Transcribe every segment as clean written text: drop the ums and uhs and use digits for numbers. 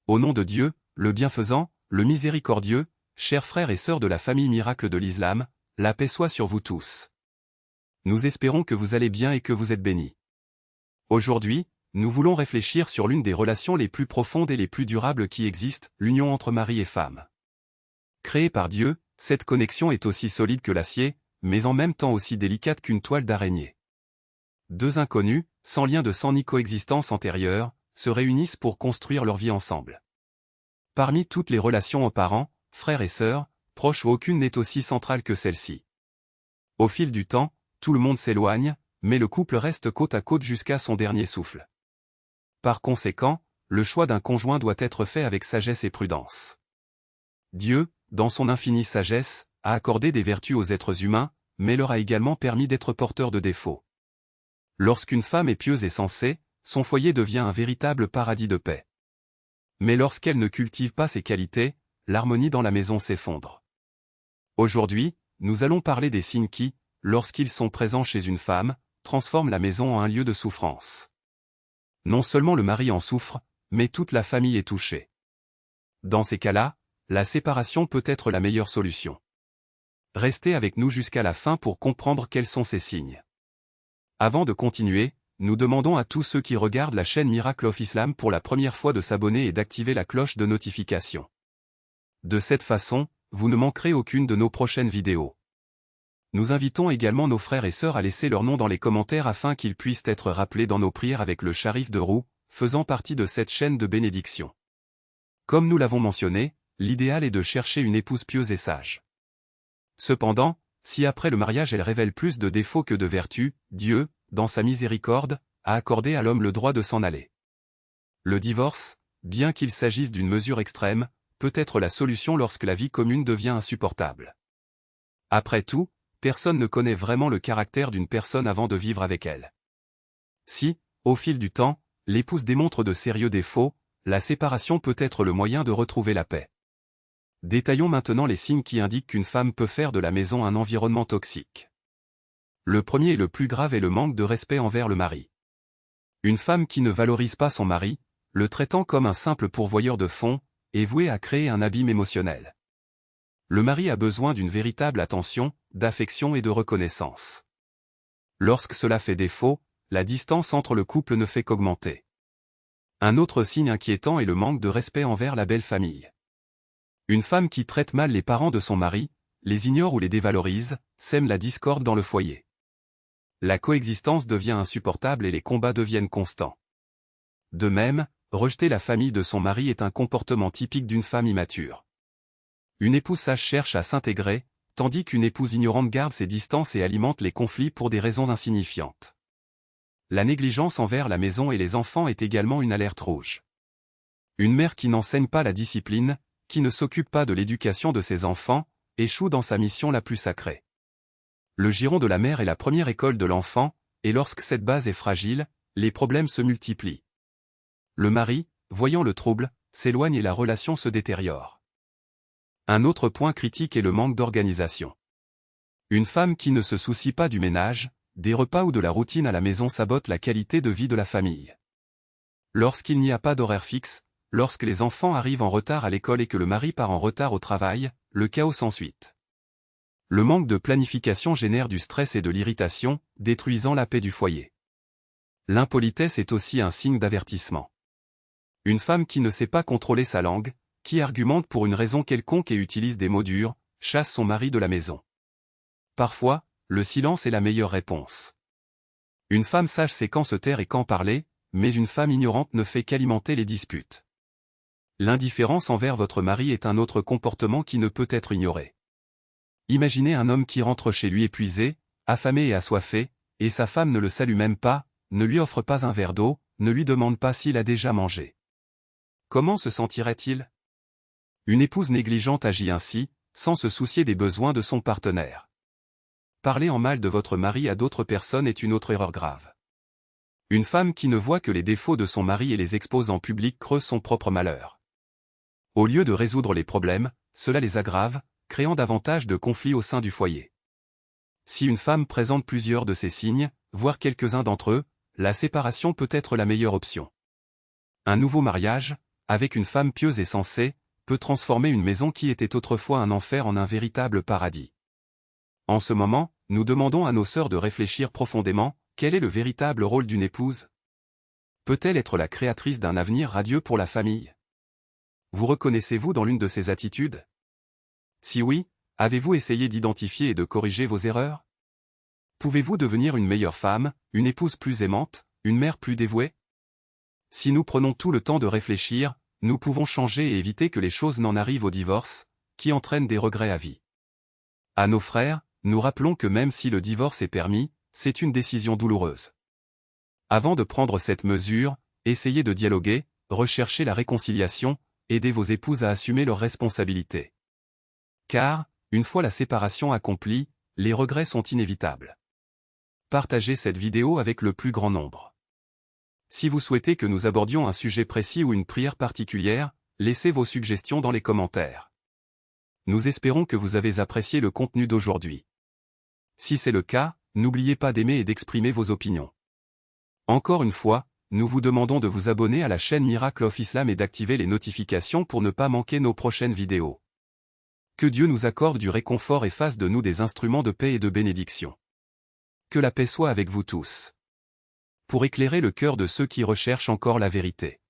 Au nom de Dieu, le bienfaisant, le miséricordieux, chers frères et sœurs de la famille miracle de l'Islam, la paix soit sur vous tous. Nous espérons que vous allez bien et que vous êtes bénis. Aujourd'hui, nous voulons réfléchir sur l'une des relations les plus profondes et les plus durables qui existent, l'union entre mari et femme. Créée par Dieu, cette connexion est aussi solide que l'acier, mais en même temps aussi délicate qu'une toile d'araignée. Deux inconnus, sans lien de sang ni coexistence antérieure, se réunissent pour construire leur vie ensemble. Parmi toutes les relations aux parents, frères et sœurs, proches, aucune n'est aussi centrale que celle-ci. Au fil du temps, tout le monde s'éloigne, mais le couple reste côte à côte jusqu'à son dernier souffle. Par conséquent, le choix d'un conjoint doit être fait avec sagesse et prudence. Dieu, dans son infinie sagesse, a accordé des vertus aux êtres humains, mais leur a également permis d'être porteurs de défauts. Lorsqu'une femme est pieuse et sensée, son foyer devient un véritable paradis de paix. Mais lorsqu'elle ne cultive pas ces qualités, l'harmonie dans la maison s'effondre. Aujourd'hui, nous allons parler des signes qui, lorsqu'ils sont présents chez une femme, transforment la maison en un lieu de souffrance. Non seulement le mari en souffre, mais toute la famille est touchée. Dans ces cas-là, la séparation peut être la meilleure solution. Restez avec nous jusqu'à la fin pour comprendre quels sont ces signes. Avant de continuer, nous demandons à tous ceux qui regardent la chaîne Miracle of Islam pour la première fois de s'abonner et d'activer la cloche de notification. De cette façon, vous ne manquerez aucune de nos prochaines vidéos. Nous invitons également nos frères et sœurs à laisser leur nom dans les commentaires afin qu'ils puissent être rappelés dans nos prières avec le Sharif de Roux, faisant partie de cette chaîne de bénédiction. Comme nous l'avons mentionné, l'idéal est de chercher une épouse pieuse et sage. Cependant, si après le mariage elle révèle plus de défauts que de vertus, Dieu, dans sa miséricorde, a accordé à l'homme le droit de s'en aller. Le divorce, bien qu'il s'agisse d'une mesure extrême, peut être la solution lorsque la vie commune devient insupportable. Après tout, personne ne connaît vraiment le caractère d'une personne avant de vivre avec elle. Si, au fil du temps, l'épouse démontre de sérieux défauts, la séparation peut être le moyen de retrouver la paix. Détaillons maintenant les signes qui indiquent qu'une femme peut faire de la maison un environnement toxique. Le premier et le plus grave est le manque de respect envers le mari. Une femme qui ne valorise pas son mari, le traitant comme un simple pourvoyeur de fonds, est vouée à créer un abîme émotionnel. Le mari a besoin d'une véritable attention, d'affection et de reconnaissance. Lorsque cela fait défaut, la distance entre le couple ne fait qu'augmenter. Un autre signe inquiétant est le manque de respect envers la belle famille. Une femme qui traite mal les parents de son mari, les ignore ou les dévalorise, sème la discorde dans le foyer. La coexistence devient insupportable et les combats deviennent constants. De même, rejeter la famille de son mari est un comportement typique d'une femme immature. Une épouse sage cherche à s'intégrer, tandis qu'une épouse ignorante garde ses distances et alimente les conflits pour des raisons insignifiantes. La négligence envers la maison et les enfants est également une alerte rouge. Une mère qui n'enseigne pas la discipline, qui ne s'occupe pas de l'éducation de ses enfants, échoue dans sa mission la plus sacrée. Le giron de la mère est la première école de l'enfant, et lorsque cette base est fragile, les problèmes se multiplient. Le mari, voyant le trouble, s'éloigne et la relation se détériore. Un autre point critique est le manque d'organisation. Une femme qui ne se soucie pas du ménage, des repas ou de la routine à la maison sabote la qualité de vie de la famille. Lorsqu'il n'y a pas d'horaire fixe, lorsque les enfants arrivent en retard à l'école et que le mari part en retard au travail, le chaos s'ensuit. Le manque de planification génère du stress et de l'irritation, détruisant la paix du foyer. L'impolitesse est aussi un signe d'avertissement. Une femme qui ne sait pas contrôler sa langue, qui argumente pour une raison quelconque et utilise des mots durs, chasse son mari de la maison. Parfois, le silence est la meilleure réponse. Une femme sage sait quand se taire et quand parler, mais une femme ignorante ne fait qu'alimenter les disputes. L'indifférence envers votre mari est un autre comportement qui ne peut être ignoré. Imaginez un homme qui rentre chez lui épuisé, affamé et assoiffé, et sa femme ne le salue même pas, ne lui offre pas un verre d'eau, ne lui demande pas s'il a déjà mangé. Comment se sentirait-il? Une épouse négligente agit ainsi, sans se soucier des besoins de son partenaire. Parler en mal de votre mari à d'autres personnes est une autre erreur grave. Une femme qui ne voit que les défauts de son mari et les expose en public creuse son propre malheur. Au lieu de résoudre les problèmes, cela les aggrave, créant davantage de conflits au sein du foyer. Si une femme présente plusieurs de ces signes, voire quelques-uns d'entre eux, la séparation peut être la meilleure option. Un nouveau mariage, avec une femme pieuse et sensée, peut transformer une maison qui était autrefois un enfer en un véritable paradis. En ce moment, nous demandons à nos sœurs de réfléchir profondément, quel est le véritable rôle d'une épouse? Peut-elle être la créatrice d'un avenir radieux pour la famille? Vous reconnaissez-vous dans l'une de ces attitudes? Si oui, avez-vous essayé d'identifier et de corriger vos erreurs? Pouvez-vous devenir une meilleure femme, une épouse plus aimante, une mère plus dévouée? Si nous prenons tout le temps de réfléchir, nous pouvons changer et éviter que les choses n'en arrivent au divorce, qui entraîne des regrets à vie. À nos frères, nous rappelons que même si le divorce est permis, c'est une décision douloureuse. Avant de prendre cette mesure, essayez de dialoguer, recherchez la réconciliation, aidez vos épouses à assumer leurs responsabilités. Car, une fois la séparation accomplie, les regrets sont inévitables. Partagez cette vidéo avec le plus grand nombre. Si vous souhaitez que nous abordions un sujet précis ou une prière particulière, laissez vos suggestions dans les commentaires. Nous espérons que vous avez apprécié le contenu d'aujourd'hui. Si c'est le cas, n'oubliez pas d'aimer et d'exprimer vos opinions. Encore une fois, nous vous demandons de vous abonner à la chaîne Miracle of Islam et d'activer les notifications pour ne pas manquer nos prochaines vidéos. Que Dieu nous accorde du réconfort et fasse de nous des instruments de paix et de bénédiction. Que la paix soit avec vous tous. Pour éclairer le cœur de ceux qui recherchent encore la vérité.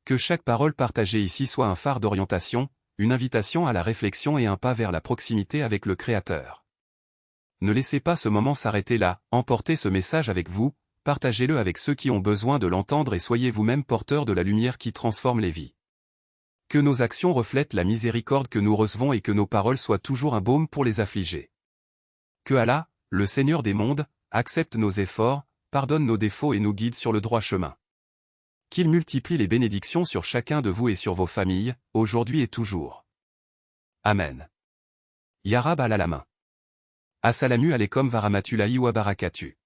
Que chaque parole partagée ici soit un phare d'orientation, une invitation à la réflexion et un pas vers la proximité avec le Créateur. Ne laissez pas ce moment s'arrêter là, emportez ce message avec vous, partagez-le avec ceux qui ont besoin de l'entendre et soyez vous-même porteurs de la lumière qui transforme les vies. Que nos actions reflètent la miséricorde que nous recevons et que nos paroles soient toujours un baume pour les affligés. Que Allah, le Seigneur des mondes, accepte nos efforts, pardonne nos défauts et nous guide sur le droit chemin. Qu'il multiplie les bénédictions sur chacun de vous et sur vos familles, aujourd'hui et toujours. Amen. Ya Rab al-Alamin. Assalamu alaikum wa rahmatullahi wa barakatuh.